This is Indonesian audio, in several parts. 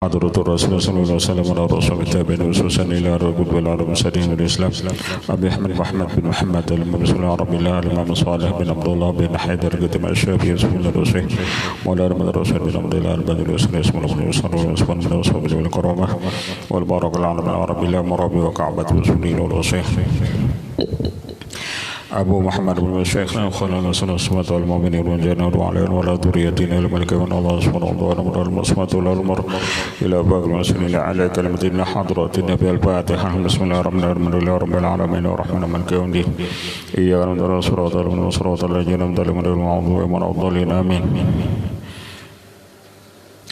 حضرة الرسول صلى الله عليه وسلم على رسول التابعين وسوسا إلى الرجل والعرب سدين الإسلام أبي أحمد محمد بن محمد المرسول عرب الله الإمام صالح بن عبد الله بن حيدر قدم الشافعي رسول الله الرسول مولانا من الرسول بن عبد الله البدر الرسول اسم الله بن يسر وعثمان بن وصحبه والكرامة والبارك العالم العربي الله مرابي وكعبة رسول الله الرسول أبو محمد بن الشيخ خلال صلى الله عليه المؤمنين والجنة وعليهم ولا ذريتنا الملك من الله سبحانه وتعالى من المصمت والأمر إلى باقي المسلمين على كلمة الله حضرة النبي الفاتحة بسم الله الرحمن الرحيم لله رب العالمين الرحمن مالك يوم الدين إياك نعبد وصراط المستقيم الذين أنعمت عليهم غير المغضوب عليهم ولا الضالين آمين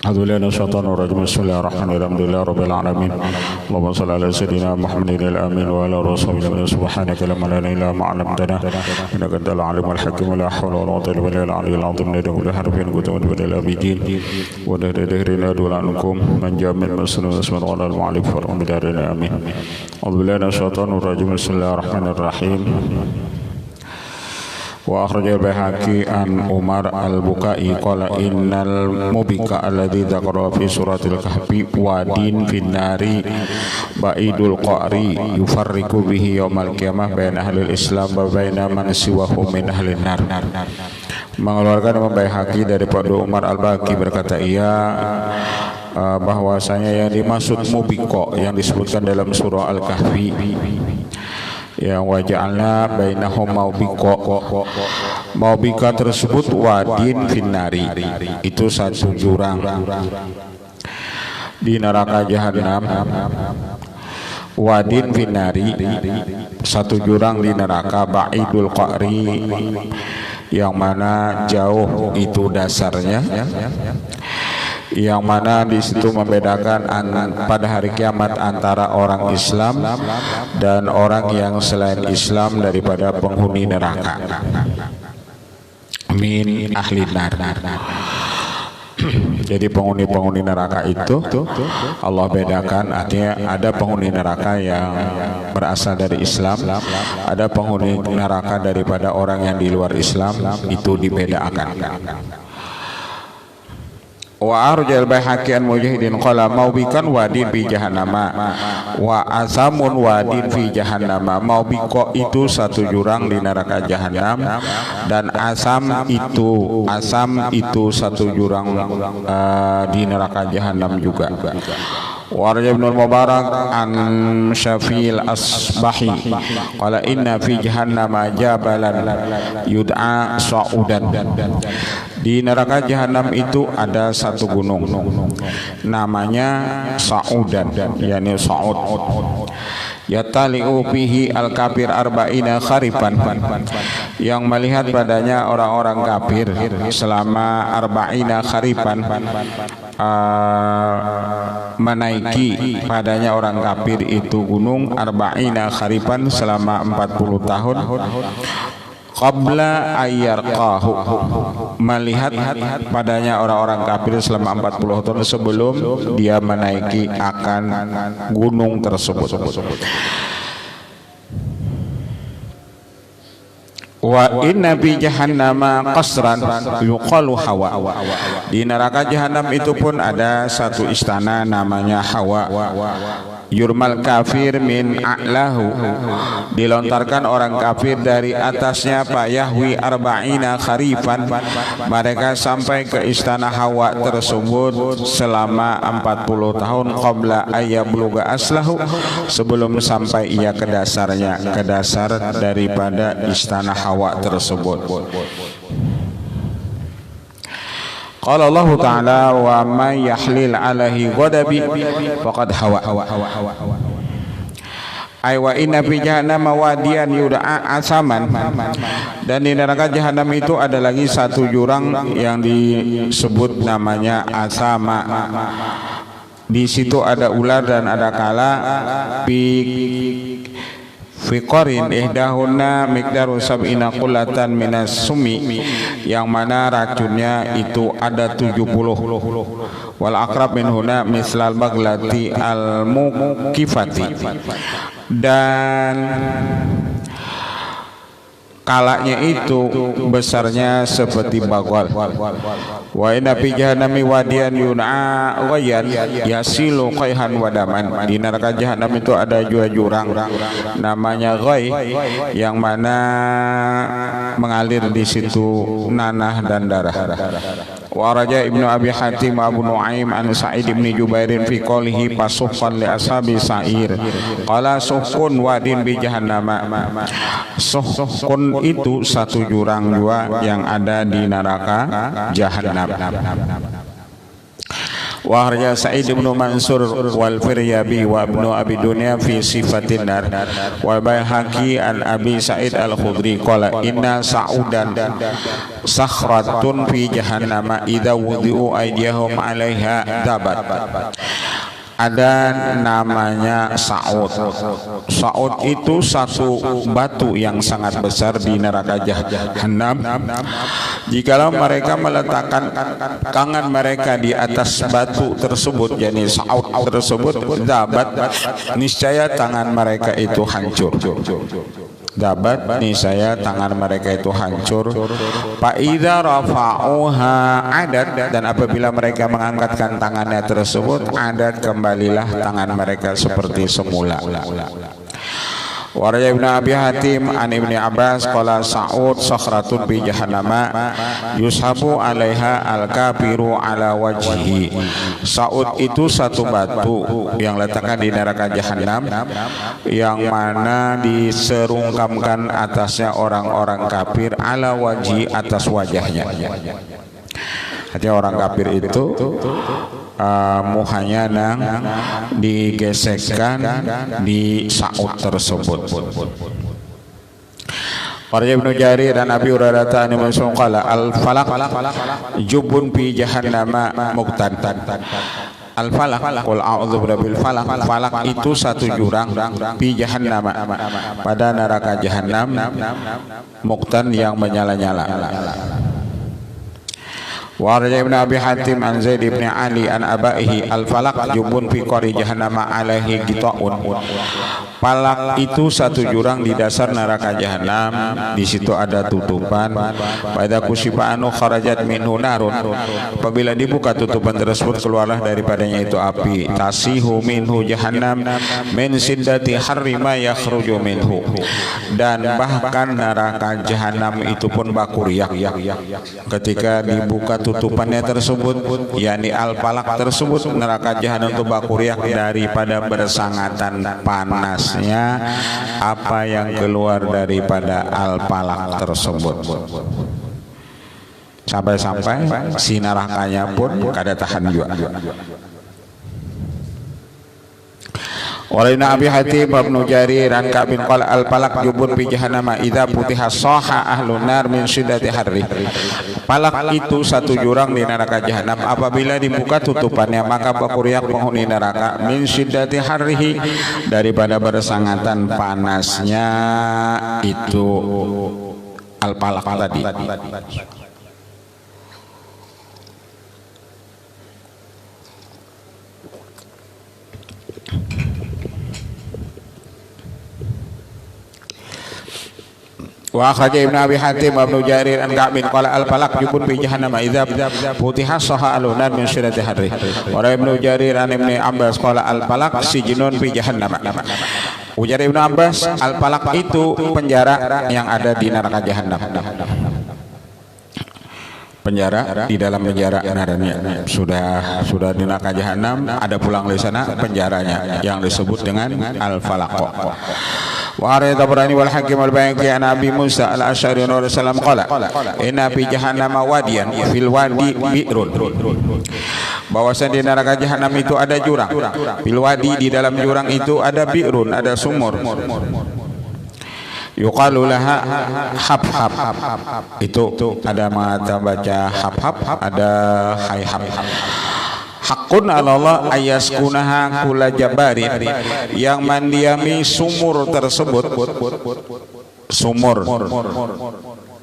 أعوذ بالله من الشيطان الرجيم بسم الله الرحمن الرحيم الحمد لله رب العالمين اللهم صل على سيدنا محمد الآمين وعلى رسول الله سبحانك لا علم لنا إلا ما علمتنا إنك أنت العليم الحكيم لا حول ولا قوة إلا بالله العلي العظيم ندعو كل حرف كتب من الأبيدين ودهر دهرنا دولانكم من جاء من مسلم اسم على المعلم فرحم بدارنا آمين أعوذ بالله من الشيطان الرجيم بسم الله الرحمن الرحيم wa akhrajal Baihaqi an Umar al-Bukai qala innal mubika alladhi dzakara fi suratil kahfi wadin finnari ba'idul qari yufarriqu bihi yaumal qiyamah baina ahlil islam wa baina man siwahu min ahlin nar. Mengeluarkan Imam Baihaqi daripada Umar al-Baki berkata bahwasanya yang dimaksud mubiko yang disebutkan dalam surah Al-Kahfi yang waja'alna bainahum maubika tersebut wadin finnari itu satu jurang di neraka jahanam. Wadin finnari satu jurang di neraka ba'idul qari yang mana jauh itu dasarnya, yang mana di situ membedakan pada hari kiamat antara orang Islam dan orang yang selain Islam daripada penghuni neraka min ahli nar. Jadi penghuni neraka itu Allah bedakan, artinya ada penghuni neraka yang berasal dari Islam, ada penghuni neraka daripada orang yang di luar Islam, itu dibedakan. Wa arjal Baihaqi an Mujahidin qala maubikan wadin fi jahannama wa asamun wadin fi jahannama. Maubiko itu satu jurang di neraka jahanam dan asam itu satu jurang di neraka jahanam juga. Warja Ibnu Mubarak an Syafil Asbahi qala inna fi jahannama jabalan yud'a sa'udan. Di neraka jahanam itu ada satu gunung namanya Sa'udan, yakni Sa'ud. Yatali'u fihi al-kafir arba'ina kharifan, yang melihat padanya orang-orang kafir selama arba'ina kharifan, menaiki padanya orang kafir itu gunung arba'ina kharifan selama 40 tahun. Qabla ayyarqahu, melihat padanya orang-orang kafir selama 40 tahun sebelum dia menaiki akan gunung tersebut. Wa inna bi jahannama qasran yuqalu Hawa. Di neraka jahanam itu pun ada satu istana namanya Hawa. Yurmal kafir min a'lahu, dilontarkan orang kafir dari atasnya. Yahwi arba'ina kharifan, mereka sampai ke istana Hawa tersebut selama 40 tahun. Qabla ayyabluga aslahu, sebelum sampai ia ke dasarnya, ke dasar daripada istana Hawa tersebut. Qala Allah Ta'ala wa man yahlil alaihi ghadabi faqad hawa. Ay wa inna fi jahannama wadiyan yud'a asaman, dan di neraka jahanam itu ada lagi satu jurang yang disebut namanya Asama. Di situ ada ular dan ada kala. Fiqarin ihdahunna miqdaru sab'ina qulatan minas sumi, yang mana racunnya itu ada 70. Wal aqrab min huna mislal baglati al mukifati, dan kalanya itu besarnya seperti bagol. Wa inna fi jahannami wadiyan yun'a ghayyan yasilu qayhan wadaman. Di neraka jahanam itu ada dua jurang namanya ghay, yang mana mengalir di situ nanah dan darah. Wa raja Ibnu Abi Hatim Abu Nuaim an Sa'id bin Jubairin fi qoulihi fasufan li ashabi sa'ir qala suhkun wadin bi jahannama. Suhkun itu satu jurang dua yang ada di neraka jahanam. Wa raja Sa'id bin Mansur wal Firyabi wa Ibnu Abi Dunya fi sifatin nar wa Baihaqi an Abi Sa'id al-Khudri qala inna sa'udan sakhratun fi jahannama idza wudi'u aydihum 'alaiha dabat. Ada namanya Sa'ud. Sa'ud itu satu batu yang sangat besar di neraka jahanam. Jikalau mereka meletakkan tangan mereka di atas batu tersebut, yakni Sa'ud tersebut, dabat, niscaya tangan mereka itu hancur. Dabat, niscaya tangan mereka itu hancur. Fa idza rafa'uha adat, dan apabila mereka mengangkatkan tangannya tersebut, adat, kembalilah tangan mereka seperti semula. Wa raja Ibnu Abi Hatim an Ibni Abbas qala Sa'ud sakhratun bi jahannama yushabu 'alaiha al-kafiru 'ala wajhihi. Sa'ud itu satu batu yang letakkan di neraka jahanam, yang mana diserungkamkan atasnya orang-orang kafir, 'ala wajhi, atas wajahnya. Artinya orang kafir itu muhanya nang digesekkan di Sa'ud tersebut. Qala Ibnu Jarir dan Abi Hurairah an Mas'ud qala al-falaq jubun fi jahannama muqtad. Al-falaq qul a'udzu birabbil falaq. Falaq itu satu jurang fi jahannama, pada neraka jahanam, muqtan yang menyala-nyala. Wa raja Ibnu Abi Hatim an Zaid bin Ali an abaihi al-falaq jubun fi qari jahannama alaihi gitaun. Falak itu satu jurang di dasar neraka jahanam, di situ ada tutupan. Pada kusifa anu kharajat minhu narun, apabila dibuka tutupan tersebut, keluarlah daripadanya itu api. Tasihu minhu jahannam min siddati harri ma yakhruju minhu, dan bahkan neraka jahanam itu pun bakuriak ketika dibuka tutupannya tersebut, yakni al-falaq tersebut. Neraka jahanam itu bakuriak daripada bersangatan panas apa yang keluar daripada al-falaq tersebut, sampai-sampai si nerakanya pun kada tahan juga. Walaina Abi Hatim Ibnu Jarir an Ka'b bin qala al-falaq jubun fi jahannama idza putiha saha ahlun nar min shiddati harri. Falak itu satu jurang di neraka jahanam, apabila dibuka tutupannya maka bakuriak penghuni neraka min shiddati harrihi, daripada bersangatan panasnya itu al-falaq tadi. Wa akhraja Ibnu Abi Hatim wa Ibnu Jarir an Ka'b qala al-falaq jubun fi jahannam idza futiha saha alunan min syiddati harri. Wa Ibnu Jarir an Ibnu Abbas qala al-falaq sijnun fi jahannam. Ujar Ibnu Abbas, al-falaq itu penjara yang ada di neraka jahanam. Penjara, di dalam penjara sudah di neraka jahanam, ada pulang di sana penjaranya yang disebut dengan al-falaq. Wa arada Tabrani wal Hakim wal Baihaqi an Abi Musa al-Asy'ari radhiyallahu anhu qala inna fi jahannama wadiyan fil wadi bi'run. Bahwasanya di neraka jahanam itu ada jurang. Fil wadi, di dalam jurang itu ada bi'run, ada sumur. Yuqalu laha hab-hab. Itu ada mata baca hab-hab, ada hayhab. Hakun Allah ayaskunaha kula jabarin, yang mendiami sumur tersebut, sumur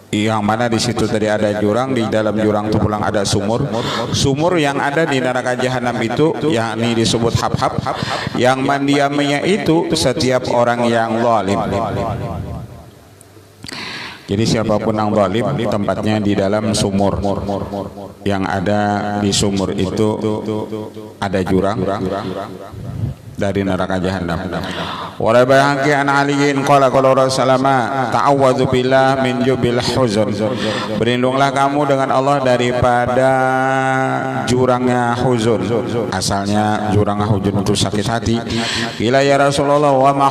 yang mana di situ tadi ada jurang, di dalam jurang itu pulang ada sumur. Sumur yang ada di neraka jahanam itu yakni disebut hab-hab, yang mendiaminya itu setiap orang yang zalim. Jadi siapapun yang zalim tempatnya di dalam sumur. Yang ada di sumur itu ada jurang dari neraka jahanam. Wa rabbahaki an aliyin qala Rasulullah ta'awwadzu billah min jubil huzun. Berlindunglah kamu dengan Allah daripada jurangnya huzun. Asalnya jurangnya huzun itu sakit hati. Ila ya Rasulullah wa ma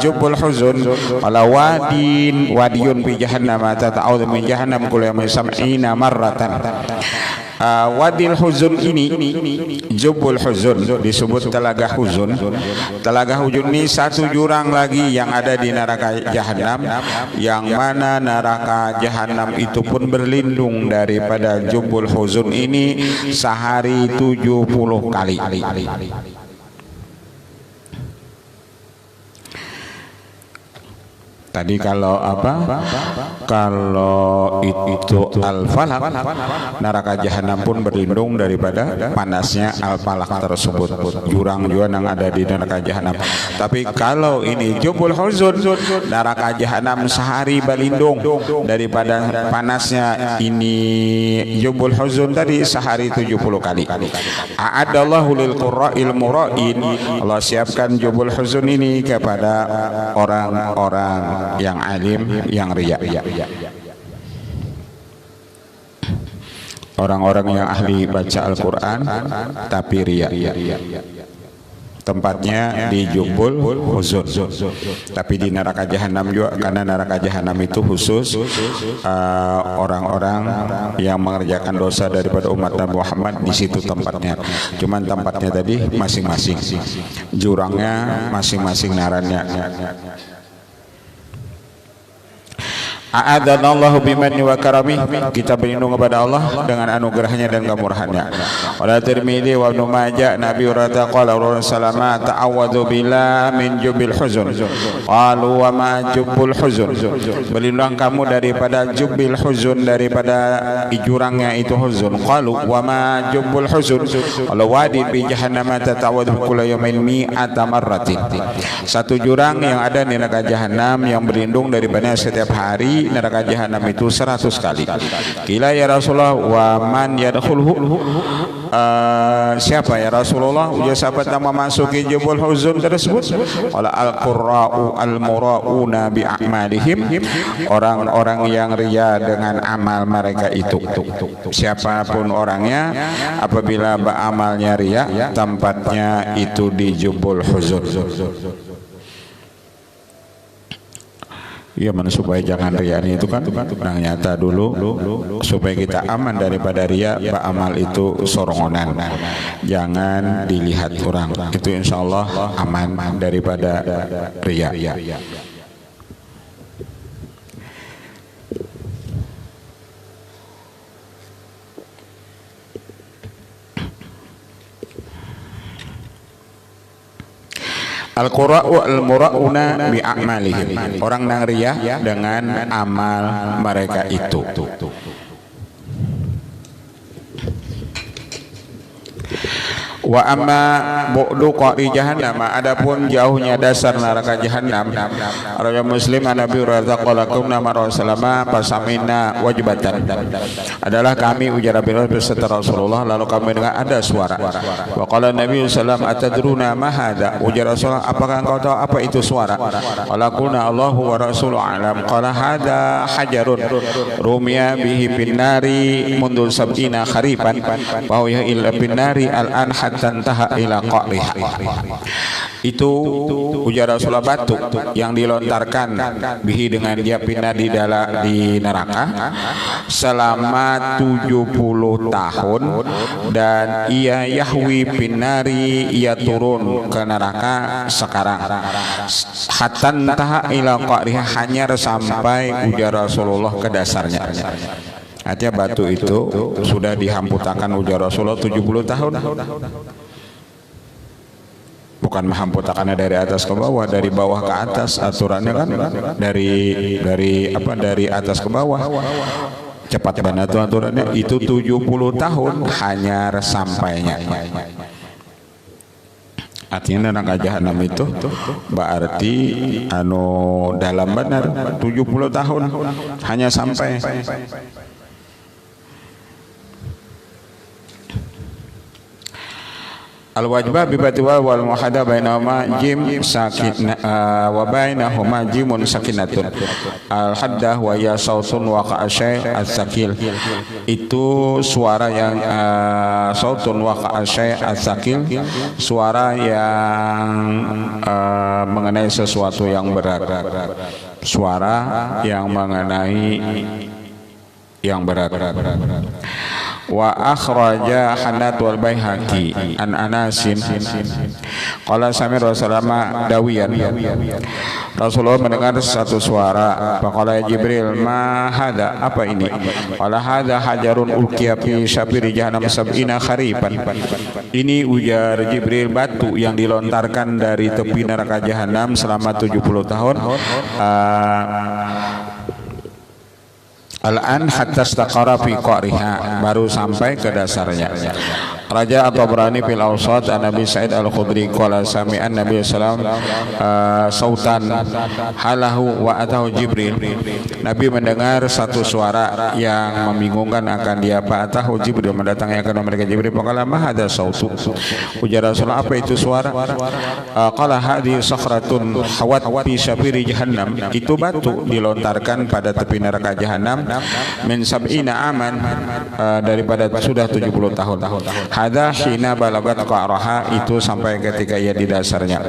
jubul huzun ala wadiyun fi jahannam tata'awwadzu min jahannam kullu yawmin 70 marratan. Wadil huzun ini, jubul huzun disebut telaga huzun. Telaga huzun ini satu jurang lagi yang ada di neraka jahanam, yang mana neraka jahanam itu pun berlindung daripada jubul huzun ini sehari 70 kali. Tadi kalau apa? Kalau itu al-falaq, neraka jahanam pun berlindung daripada panasnya al-falaq tersebut. Jurang juga yang ada di neraka jahanam. Tapi kalau ini jubul huzun, neraka jahanam sehari berlindung daripada panasnya ini jubul huzun tadi sehari 70 kali. A'adallahu lil qurra'il mura'in. Allah siapkan jubul huzun ini kepada orang-orang yang alim, yang riya. Orang-orang yang ahli baca Al-Quran tapi riya. Tempatnya di jubul huzun. Tapi di neraka jahanam juga, karena neraka jahanam itu khusus orang-orang yang mengerjakan dosa daripada umat Nabi Muhammad, di situ tempatnya. Cuman tempatnya tadi masing-masing, jurangnya masing-masing narannya. A'adhanallahu bimanni wa karamih. Kita berlindung kepada Allah dengan anugerahnya dan kemurahannya. Wala Tirmidzi wa Ibnu Majah Nabi Urata qala Rasulullah ta'awwadzu billah min jubil huzun. Qalu wa ma jubul huzun. Berlindung kamu daripada jubil huzun, daripada jurangnya itu huzun. Qalu wa ma jubul huzun. Qala wadi bi jahannam tata'awwadzu kullu yawmin mi'ata marratin. Satu jurang yang ada di neraka jahanam yang berlindung daripada setiap hari neraka jahanam itu 100 kali. Kila ya Rasulullah wa man yadkhulhu, siapa ya Rasulullah? Ujar sahabat yang memasuki jubul huzun tersebut. Qala al-qurra'u al-mura'una bi a'malihim, orang-orang yang riya dengan amal mereka itu. Siapapun orangnya apabila beramalnya riya, tempatnya itu di jubul huzun. Ya, mana supaya jangan riya itu kan yang nyata dulu, supaya kita aman daripada riya, beramal itu sorongonan, jangan dilihat orang, itu insya Allah aman daripada riya. Al-qura'u al-mura'una bi a'malihim, orang nang riya dengan amal mereka itu. Wa amma bu'du qari jahannam, adapun jauhnya dasar neraka jahanam. Rawi Muslim Nabi Rasulullah qala Rasulullah fasamina wajibatan, adalah kami ujar Nabi beserta Rasulullah, lalu kami dengar ada suara. Wa qala Nabi sallallahu atadruna ma hadza, ujar Rasulullah apakah engkau tahu apa itu suara? Qala qulna Allahu wa rasuluhu alam. Qala hadza hajarun rumiya bihi binnari mundu sab'ina kharifan wa huwa illa binnari al-an tantaha ila qa'riha. Itu ujar Rasulullah batu yang dilontarkan bihi dengan dia pindah di neraka selama 70 tahun, dan ia yahwi pinari, ia turun ke neraka sekarang hatta tantaha ila qa'riha, hanya sampai ujar Rasulullah ke dasarnya. Artinya batu itu sudah dihamputakan ujar Rasulullah 70 tahun. Bukan menghamputakannya dari atas ke bawah, dari bawah ke atas aturannya kan, dari atas ke bawah. Cepat banget tuh aturannya, itu 70 tahun hanya sampainya. Artinya neraka jahanam itu berarti anu dalam benar 70 tahun hanya sampai. Al-wajbah bibati wal muhada bainahuma jim sakin wa bainahuma jimun sakinatun al-haddah wa ya sautun wa qa'asy as-sakil. Itu suara yang sautun wa qa'asy as-sakil, suara yang mengenai sesuatu yang berat, suara yang mengenai yang berat. Wa akhraja Hanat wal Baihaqi an Anasin qala sami Rasulullah dawiyan, Rasulullah mendengar satu suara, faqala Jibril ma hada, apa ini? Qala hada hajarun ulqiya fi syafiri jahannam sab'ina kharifan. Ini ujar Jibril, batu yang dilontarkan dari tepi neraka jahanam selama 70 tahun. Al-an hatta istaqara fi qariha, baru sampai ke dasarnya. Raja At-Tabrani fil Awsat an Nabi Sa'id Al-Khudri qala sami'an Nabi sallallahu sautan halahu wa atahu Jibril. Nabi mendengar satu suara yang membingungkan akan dia. Fa atahu Jibril, mendatangi akan mereka Jibril. Qala ma hadza sautu, ujar Rasulullah, apa itu suara? Qala hadhi sakhratun hawat fi syafiri jahannam, itu batu dilontarkan pada tepi neraka jahanam min sab'ina aman, daripada sudah 70 tahun. Hadza hina balagat qaraha, itu sampai ketika ia di dasarnya.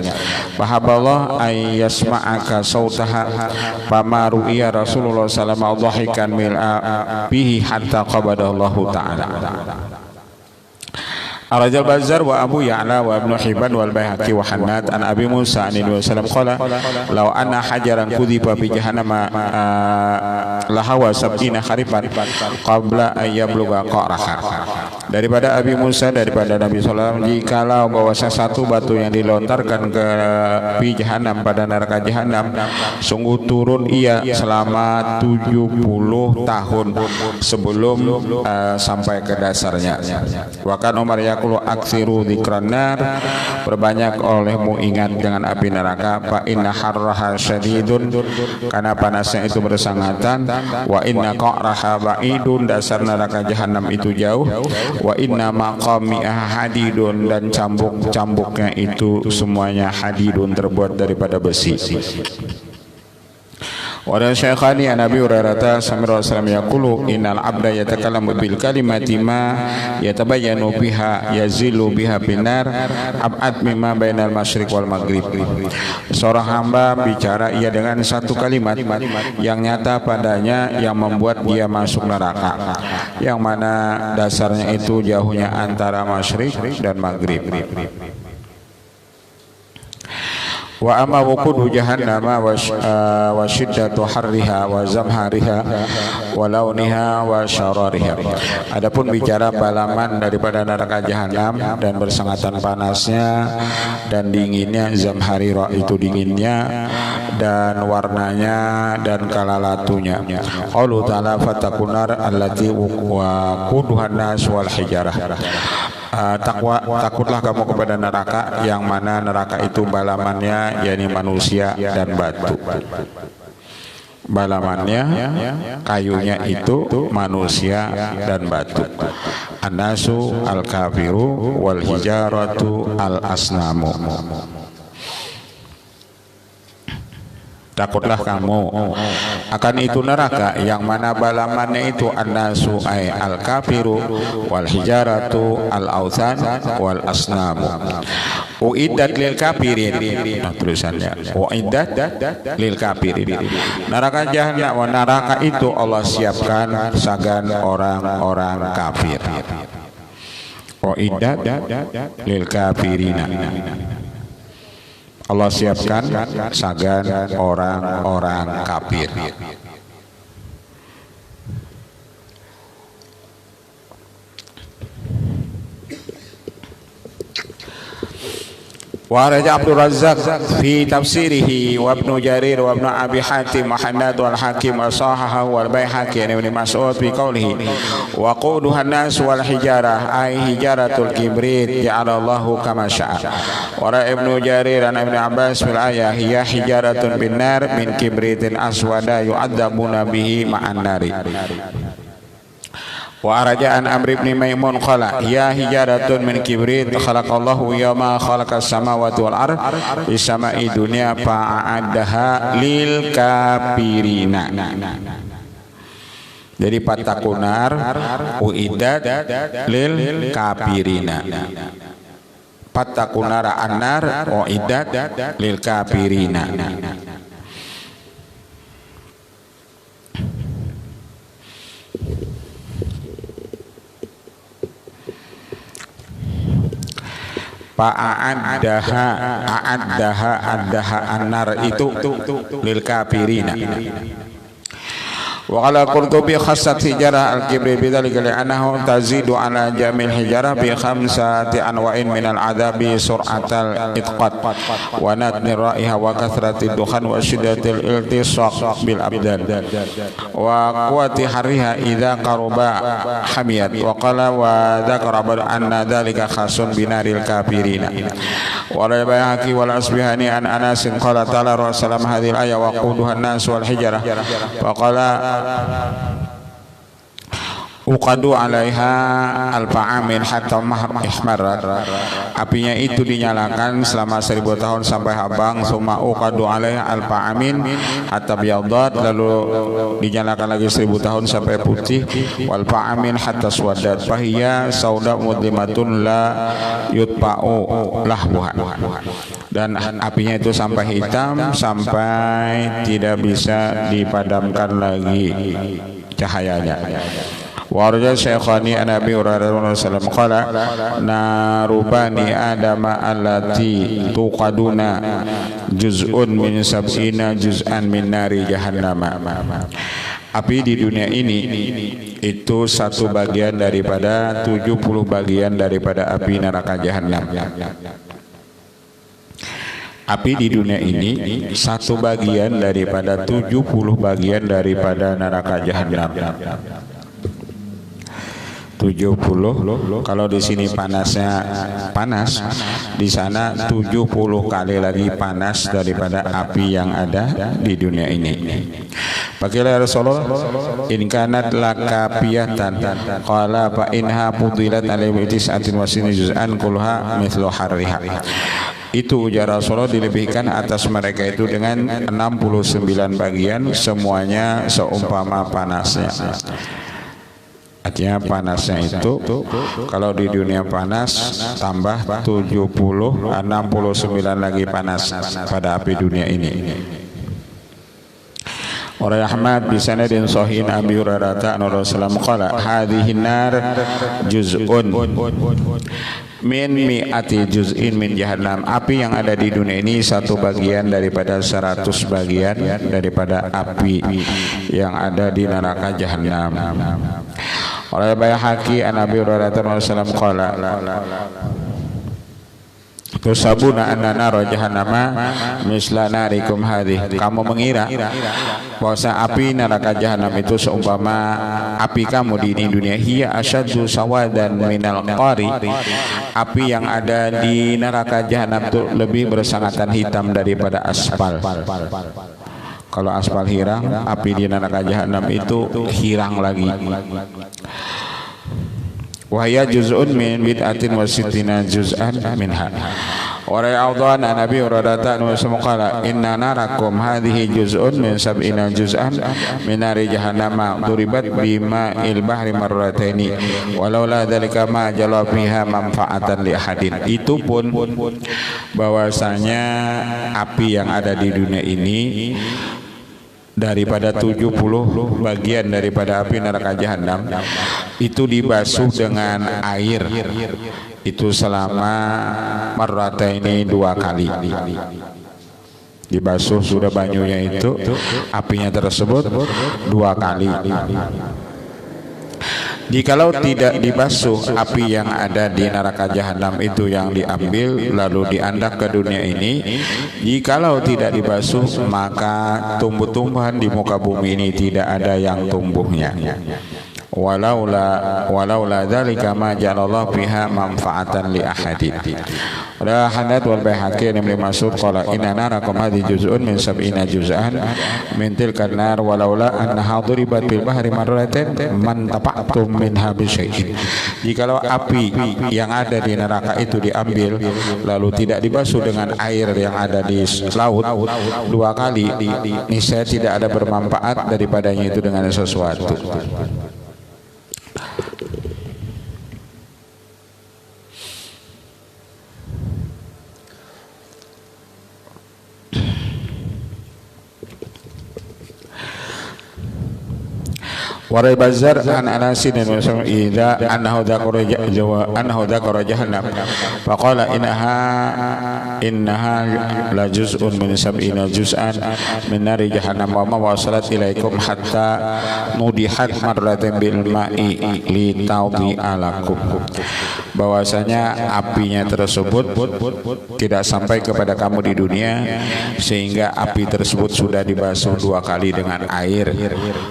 Fahaballah ay yasma'aka sautaha fama ru'iya Rasulullah sallallahu alaihi wasallam dhahikan mil'a bihi hatta qabadallahu ta'ala. Ar-Rajal Bazzar wa Abu Ya'la wa Ibnu Hibban wal Baihaqi wa Hannad an Abi Musa an Nabi sallallahu alaihi wasallam qala law anna hajaran kudhiba fi jahannam lahawa sab'ina kharifan qabla an yablugha qaraha. Daripada Abi Musa, daripada Nabi sallallahu alaihi wasallam, jikalau bahwa satu batu yang dilontarkan ke fi jahannam, pada neraka jahanam, sungguh turun ia selama 70 tahun sebelum sampai ke dasarnya. Wa kan Umar yaqulu aksiru dzikran nar, perbanyak olehmu ingat dengan api neraka. Fa inna harraha syadidun, karena panasnya itu bersangatan. Wa inna qa'raha ba'idun, dasar neraka jahanam itu jauh. Wa inna maqamiha hadidun, dan cambuk-cambuknya itu semuanya hadidun, terbuat daripada besi. Wa Syekhani an Abi Hurairah sami Rasulullah yaqulu innal abda yatakallamu bil kalimati ma yatabayyanu biha yazilu biha binar ab'ad mimma bainal masyriq wal maghrib. Seorang hamba bicara ia dengan satu kalimat yang nyata padanya, yang membuat dia masuk neraka, yang mana dasarnya itu jauhnya antara masyriq dan maghrib. Wa amma wuqudu jahannama wa syiddatu harriha wa zamhariha wa launiha wa syarariha. Adapun bicara balaman daripada neraka jahanam dan bersangatan panasnya dan dinginnya, zamharira itu dinginnya dan warnanya dan kalalatunya. Qaulu ta'ala fatakunar allati waquduhan nas wal hijarah. Takutlah kamu kepada neraka yang mana neraka itu balamannya yakni manusia dan batu. Balamannya, kayunya itu manusia dan batu. An-nasu al-kafiru wal hijaratu al-asnamu. Takutlah kamu akan itu neraka yang mana balamannya itu an-nasu ay al-kafiru wal hijaratu al-authan wal asnamu. Uiddat lil kafirin, tulisannya uiddat lil kafirin. Neraka jahanam, neraka itu Allah siapkan sagan orang-orang kafir. Uiddat lil kafirina, Allah siapkan sagan orang-orang kafir. Wa raja Abdul Razzaq fi tafsirihi wa Ibnu Jarir wa Ibnu Abi Hatim wa Hannad wal Hakim wa sahahahu wal Baihaqi an Ibnu Mas'ud fi qawlihi wa quduhan nas wal hijarah ay hijaratul kibrit ja'alallahu kama syaa. Wa ra Ibnu Jarir an Ibnu Abbas fil ayah hiya hijaratun bin nar min kibritin aswada yu'adzabuna bihi ma'an nari. Wa araja'an Amr ibn Maimun qala ya hijaratun min kibrit khalaqallahu yawma khalaqas samawati wal ard bis sama'i dunya fa'addaha lil kafirina. Jadi patakunar uidat lil kafirina. Patakunara annar uidat lil kafirina. A'addaha annar itu lil kafirina. Wa qala Qurtubi khassat hijarah al-kibri bidzalika li'annahu tazidu ala jamil hijarah bi khamsati anwa'in min al-'adabi sur'atal itqat wa natni ra'iha wa kathrati dukhan wa shiddatil iltisaq bil abdan wa quwwati harriha idza qaruba hamiyat. Wa qala wa dzakara anna dzalika khasun binaril kafirina. Wa la bayhaqi wal asbihani an Anas qala ta'ala rasulullah hadhil ayat wa quduhan nas wal hijarah wa qala uqadu 'alaiha alfa'amin hatta ihmarat. Apinya itu dinyalakan selama 1000 tahun sampai habang. Summa uqadu 'alaiha alfa'amin hatta biyadat, lalu dinyalakan lagi 1000 tahun sampai putih. Wal fa'amin hatta swadat fahiya sauda mudlimatun la yutpa'u lahbuha. Dan apinya itu sampai hitam sampai tidak bisa dipadamkan lagi cahayanya. Wa arja Syekhani an Abi Hurairah radhiyallahu anhu qala narubani adama allati tuqaduna juz'un min sab'ina juz'an min nari jahannama. Api di dunia ini itu satu bagian daripada 70 bagian daripada api neraka jahanam. Api di dunia ini satu bagian daripada 70 bagian daripada neraka jahanam. 70, kalau di sini panasnya panas, di sana 70 kali lagi panas daripada api yang ada di dunia ini. Pakilah Rasulullah in kanat lakapiyatan qala fa inha fudilat alaihi tis'atin wa sinni juz'an kulha mithlu harriha. Itu ujar Rasulullah dilebihkan atas mereka itu dengan 69 bagian, semuanya seumpama panasnya. Artinya panasnya itu kalau di dunia panas tambah 70, 69 lagi panas pada api dunia ini. Wa Ahmad bi sanadin sahih Abi Hurairah Rasulullah qala hadhihi nar juz'un min mi'ati juz'in min jahannam. Api yang ada di dunia ini satu bagian daripada 100 bagian daripada api yang ada di neraka jahanam. Oleh Baihaqi an Abi Hurairah radhiyallahu qala tusabuna anna nara jahannama misla narikum hadhihi. Kamu mengira bahwa api neraka jahanam itu seumpama api kamu di dunia. Hiya asyaddu sawadan minal qari. Api yang ada di neraka jahanam itu lebih bersangatan hitam daripada aspal. Kalau aspal hirang, api di neraka jahanam itu hirang lagi. Wahya juz'un min bid'atin wa sittina juz'an minha. Wa ra'adhan an Abi Hurairah qala inna narakum hadhihi juz'un min sab'ina juz'an min nari jahannama duribat bima'il bahri marrataini walaula dzalika ma jala fiha manfaatan li ahadin. Itu pun bahwasanya api yang ada di dunia ini daripada 70 bagian daripada api neraka jahanam itu dibasuh dengan air itu selama marrataini 2 kali. Dibasuh sudah banyunya itu apinya tersebut 2 kali. Jikalau tidak dibasuh, api yang ada di neraka jahanam itu yang diambil lalu diandak ke dunia ini. Jikalau tidak dibasuh, maka tumbuh-tumbuhan di muka bumi ini tidak ada yang tumbuhnya. Walaula dzalika ma ja'alallahu fiha manfaatan li ahadin. Wa hadat wal Baihaqi an Ibnu Mas'ud qala inna narakum hadhi juz'un min sab'ina juz'an min tilka an-nar walaula annaha duribat bil bahri marratan man tafa'tum minha bi syai'in. Jikalau api yang ada di neraka itu diambil lalu tidak dibasuh dengan air yang ada di laut 2 kali, niscaya tidak ada bermanfaat daripadanya itu dengan sesuatu. Warai Bazar an Anasin dan Ida annahu dzakara jahannam faqala innaha la juz'un min sab'ina juz'an min nari jahannam wa ma wasalat ilaikum hatta nudihat marratan bil ma'i li tawbi alakum. Bahwasanya apinya tersebut tidak sampai kepada kamu di dunia sehingga api tersebut sudah dibasuh 2 kali dengan air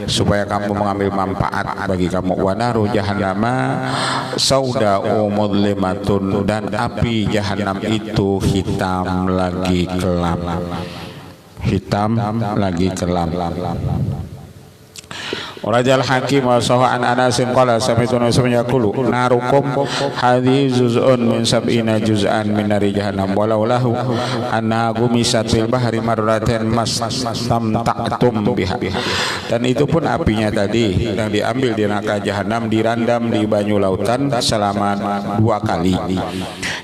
supaya kamu mengambil manfaat bagi kamu. Wa naru jahannama sauda'u mudlimatun, dan api jahanam itu hitam lagi kelam. Rajal Hakim wa Sahan Anasin qala sami'tu nabiy yaqulu narukum hadhi juz'un min sab'ina juz'an min nari jahannam walau lahu anna gumisat fil bahri marratan mastamta'tum biha. Dan itu pun apinya tadi yang diambil di neraka jahanam dirandam di banyu lautan selama 2 kali.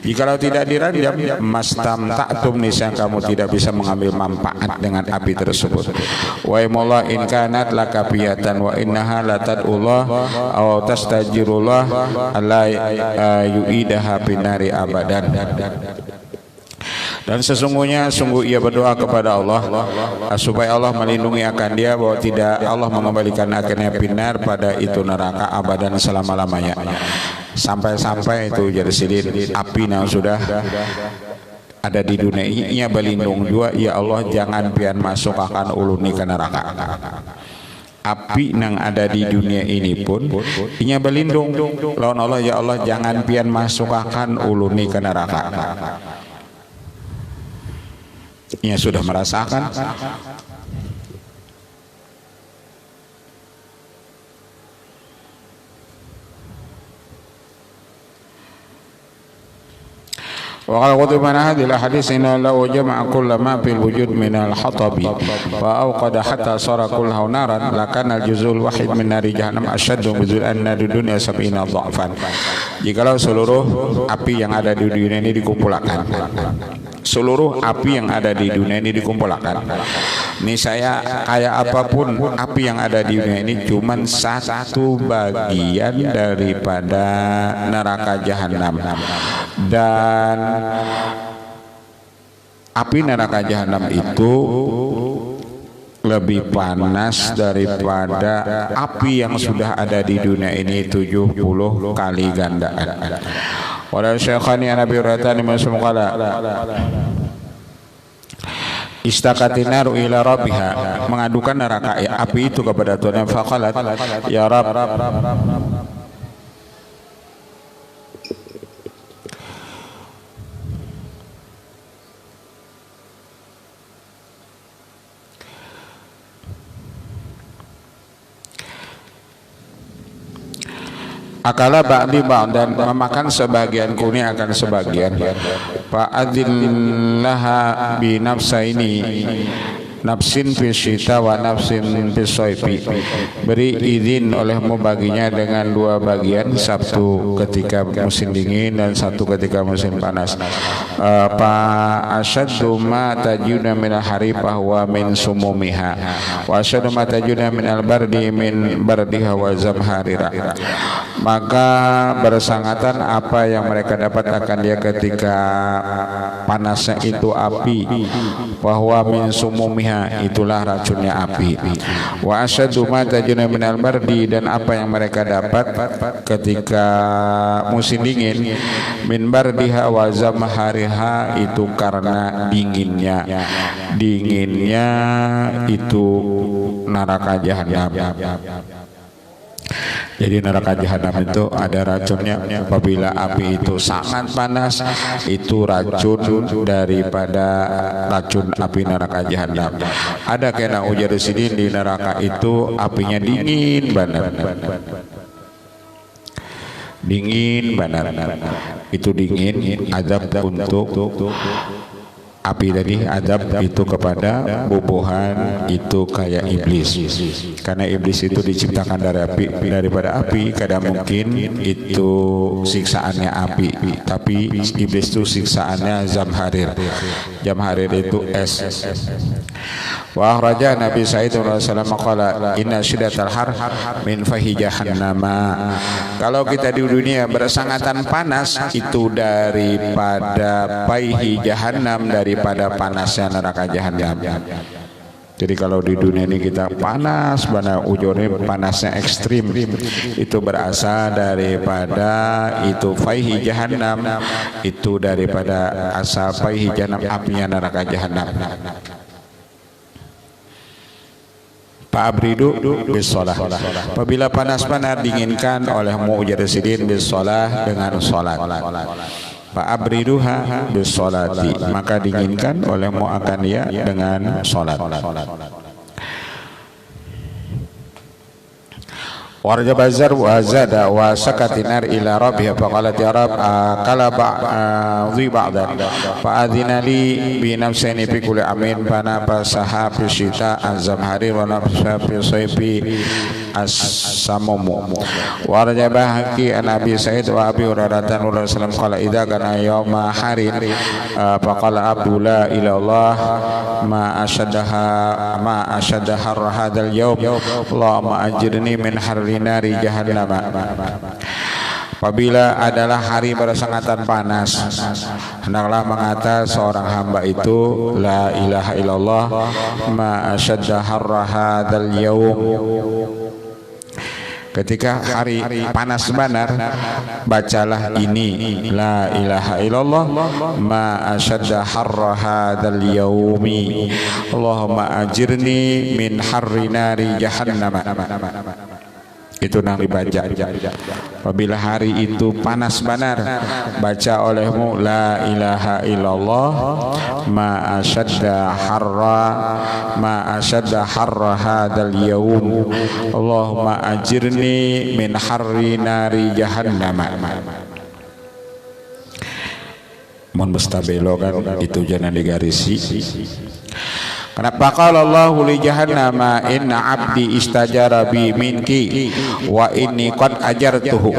Jikalau tidak dirandam, mastamta'tum, niscaya kamu tidak bisa mengambil manfaat dengan api tersebut. Wa imullah in kanat lakafiyatan wa innaha la tad'ullah aw tastajirullah alla yu'idaha binari abadan. Dan sungguh ia berdoa kepada Allah supaya Allah melindungi akan dia bahwa tidak Allah mengembalikan akannya binar pada itu neraka abadan selama-lamanya. Sampai-sampai itu jadi sidin api yang sudah ada di dunia ini ia berlindung juga, ya Allah jangan pian masuk akan uluni ke neraka. Api yang ada di dunia ini pun inya berlindung lawan Allah, ya Allah jangan pian masuk akan uluni ke neraka. Ia sudah merasakan وقال قطب عن هذه الأحاديث إنه لو جمع كل ما في الوجود من الحطب وأوقد حتى صار كله نارا لكان الجزء الواحد من نار جهنم أشد بجزء النار dunia 70 ضعفا. Jikalau seluruh api yang ada di dunia ini dikumpulkan, seluruh api yang ada di dunia ini dikumpulkan, ini saya kayak apapun api yang ada di dunia ini cuman 1 bagian daripada neraka jahanam. Dan api neraka jahanam itu lebih panas daripada api yang sudah ada di dunia ini 70 kali gandaan. Wa syekhani Nabi Ratani masum qala istaqatin naru ila rabbiha, mengadukan neraka api itu kepada Tuhan. Faqalat ya Rabb, akala ba'di ba'dan, memakan sebagian kuni akan sebagian. Fa'adillaha bi nafsaini nafsin fi syita wa nafsin fi soifi, beri izin olehmu baginya dengan 2 bagian, satu ketika musim dingin dan satu ketika musim panas. Fa asyaddu ma tajuna min al-harifah wa min sumumiha wa asyaddu ma tajuna min al-bardi min bardiha wa zamharira. Maka bersangatan apa yang mereka dapat akan dia ketika panasnya itu api, bahwa min sumumiha, samiha, itulah racunnya api. Wa asyaddu ma tajuna minal bardi, dan apa yang mereka dapat ketika musim dingin, min bardiha wa zamhariha, itu karena dinginnya itu neraka jahanam. Jadi neraka jahanam itu ada racunnya. Apabila api itu sangat panas, itu racun daripada racun api neraka jahanam. Ada kena ujar di sini, di neraka itu apinya dingin benar. Dingin benar. Itu dingin azab untuk api tadi, azab itu kepada bubuhan itu kayak iblis. Karena iblis itu diciptakan dari api, daripada api, kadang mungkin itu siksaannya api, tapi iblis itu siksaannya zamharir. Zamharir itu es. Wa akhraja Nabi Sa'id radhiyallahu qala inna syiddatal har min fahi jahannama. Kalau kita di dunia bersangatan panas, itu daripada faihi jahannam, daripada panasnya neraka jahanam. Jadi kalau di dunia ini kita panas, mana ujurnya panasnya ekstrim, itu berasal daripada itu faihi jahannam, itu daripada asal faihi jahannam, apinya neraka jahanam. Fa'abridu bisolah. Apabila panas-panas dinginkan oleh mu'jadsidin bisolah, dengan solat. Fa'abriduha bisolati, maka dinginkan oleh mu'akan dia dengan solat. Warja bazar wa zada wa sakatinar ila rabbiha faqalat ya rab kala ba'dhi ba'dan fa adhina li bi nafsini fi kulli amin bana fasaha fi syita az-zamhari wa nafsa fi sayfi as-samumu. Warja bahaki an Abi Sa'id wa Abi Hurairah radhiyallahu anhu qala idza kana yawma harin faqala abdullah ila Allah ma ashaddaha hadzal yawm Allahumma ajirni min harri nari jahannam. Apabila adalah hari bersangatan panas, hendaklah mengata seorang hamba itu la ilaha illallah ma ashadda harra hadzal yaum. Ketika hari panas benar, bacalah ini la ilaha illallah ma ashadda harra hadzal yaumi Allahumma ajirni min harri nari jahannam. Itu nang dibaca. Apabila hari itu panas benar, baca olehmu la ilaha illallah ma ashadda harra hadzal yaum Allahumma ajirni min harri nari jahannam. Mun mustabelo kan itu jangan digarisi. Kenapa qala Allahu li jahannama inna abdi istajara bi minki wa inni qad ajartuhu.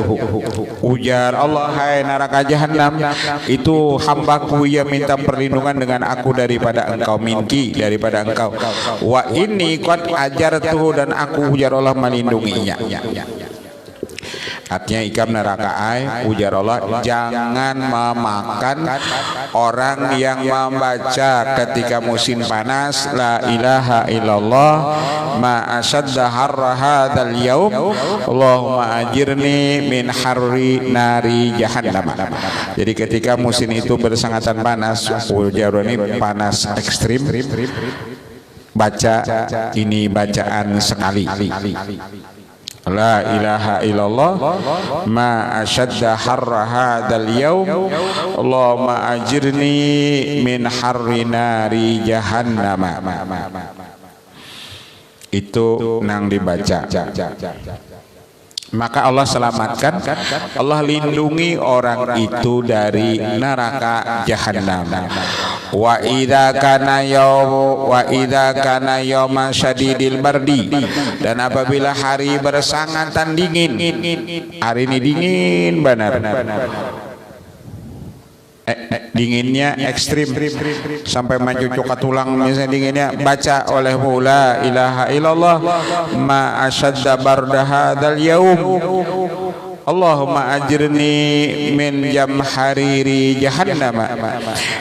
Ujar Allah, hai neraka jahanam, itu hambaku yang minta perlindungan dengan aku daripada engkau, minki, daripada engkau, wa inni qad ajartuhu, dan aku, ujar Allah, melindunginya. Artinya ikam neraka ai, ujar Allah, jangan memakan orang yang membaca ketika musim panas la ilaha illallah ma ashadda harra hadzal yaum Allahumma ajirni min harri nari jahannam. Jadi ketika musim itu bersangatan panas, ujar ini panas ekstrim, baca ini bacaan sekali. La ilaha illallah ma ashadda harra hadzal yaum Allahumma ajirni min harri nari jahannam. Itu nang dibaca. Maka Allah selamatkan, Allah lindungi orang itu dari neraka jahanam. Wa idza kana yauma syadidil bardi, dan apabila hari bersangatan dingin, hari ini dingin benar, dinginnya ekstrim sampai mencucuk ke tulang misalnya dinginnya, baca oleh la ilaha illallah ma ashadda barda hadzal yaum Allahumma ajirni min jamhariri jahannam.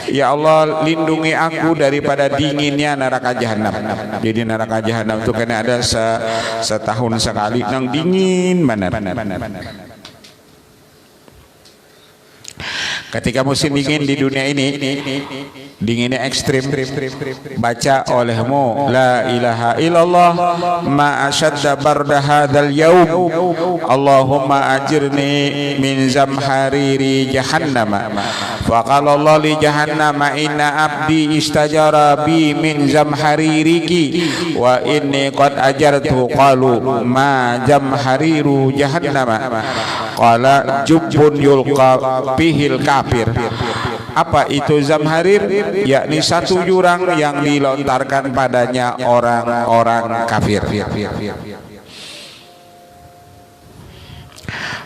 Ya Allah, lindungi aku daripada dinginnya neraka jahanam. Jadi neraka jahanam itu karena ada setahun sekali nang dingin benar. Ketika musim dingin di dunia ini, dinginnya ekstrim, baca olehmu la ilaha illallah ma asyadda barda hadzal yaum Allahumma ajirni min zamhariri jahannam. Fa qala Allah li jahannam inna abdi istajara bi min zamhaririki wa inni qad ajartu. Qalu ma zamhariru jahannam. Qala jubbun yulqa bihil kafir. Apa itu zamharir? Yakni satu jurang yang dilontarkan padanya orang-orang kafir.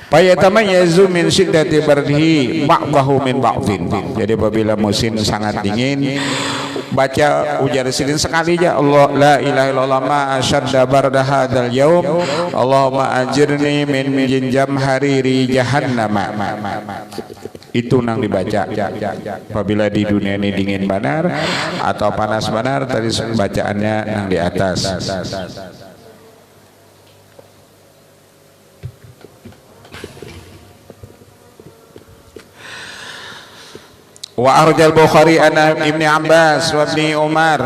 Fayatamayyazu min shiddati bardihi ba'dahu min ba'dhin. Jadi apabila musim sangat dingin, baca ujar silin sekali aja Allah la ilaha illallah ma asyadda barda hadzal yaum Allahumma ajirni min jamhariri jahannam. Itu nang dibaca. Apabila di dunia ini dingin benar atau panas benar, tadi bacaannya nang di atas. Wa arjal Bukhari ana Ibni Abbas wa Ibni Umar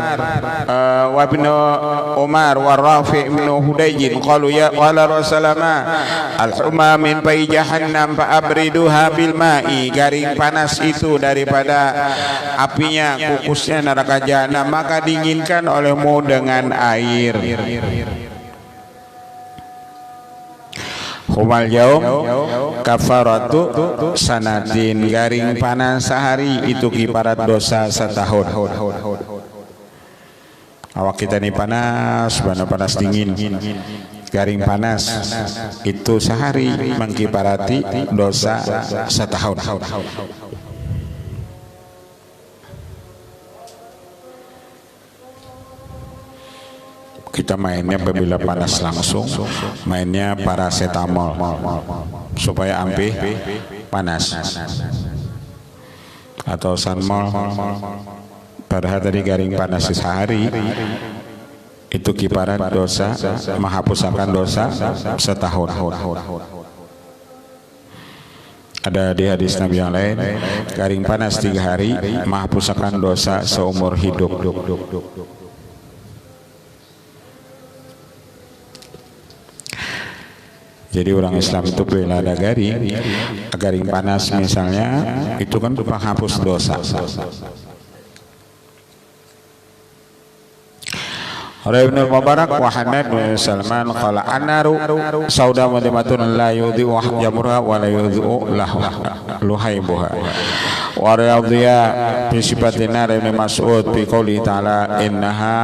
wa Ibni Umar wa Rafi' ibn Hudayjin qalu ya qala Rasulullah al-huma min bai jahannam fa abriduha bil ma'i. Garing panas itu daripada apinya, kukusnya neraka jahanam, maka dinginkan olehmu dengan air. Humal yaum kafaratu sanatin. Garing panas sehari itu kiparat dosa setahun. Awak kita ini panas, panas dingin. Garing panas itu sehari mengkiparati dosa setahun. Kita mainnya apabila panas langsung, mainnya paracetamol supaya ampe panas, atau sanmol. Padahal tadi garing panas sehari itu kiparat dosa, menghapuskan dosa setahun. Ada di hadis Nabi yang lain, garing panas 3 hari menghapuskan dosa seumur hidup. Jadi orang Islam itu bila ada garing panas misalnya, itu kan untuk menghapus dosa. Ibn Mubarak wa Hanad bin Salman qala annaru sauda madimatun la yudhi'u jamurha wa la yudhi'u luhaibuha. Wa riyadhiya bi sifatina Ibn Mas'ud bi qouli ta'ala innaha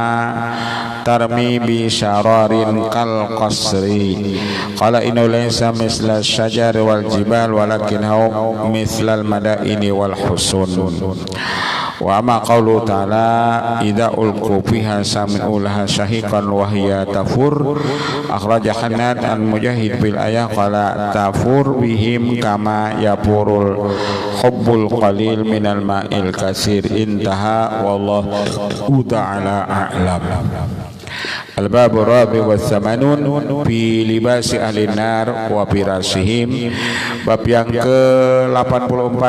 tarmi bi syararin kal qasri. Qala inna laysa misla syajar wal jibal walakin huwa misla al madaini wal husun. Wa ma qawlu ta'ala idza ulqu fiha sami'u laha syahiqan wa hiya tafur. Akhraja Hanad an Mujahid bil ayah qala tafur bihim kama yapurul hubbul qalil minal ma'il kasir. Intaha wallahu ta'ala a'lam. Al-babu rabi wa thamanun fi libasi ahli nar wa firasihim. Bab yang ke-84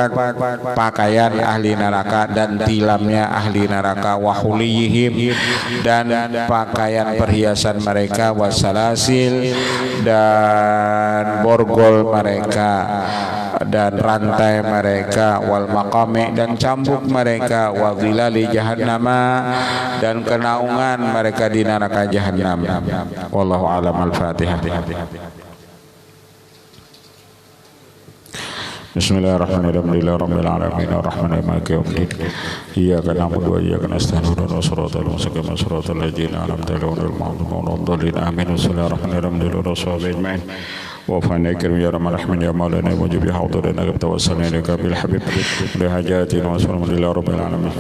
pakaian ahli neraka dan tilamnya ahli neraka, wa huliyihim dan pakaian perhiasan mereka, wa salasil dan borgol mereka dan rantai mereka, wal maqami dan cambuk mereka, wa dhilali jahannama dan kenaungan mereka di neraka jahannam. Wallahu a'lam. Al-Fatihah. Bismillahirrahmanirrahim. Alhamdulillahirabbil alamin arrahmanir rahim maliki yaumiddin. Iyyaka na'budu wa iyyaka nasta'in ihdinas siratal mustaqim siratal ladzina an'amta 'alaihim ghairil maghdubi 'alaihim amin. Bismillahirrahmanirrahim. Alhamdulillahirabbil wa fana karim ya rahman rahmin ya maulana wajib ya hadirina tawassalna ilaika bil habib li hajatina wa sallallahu alamin.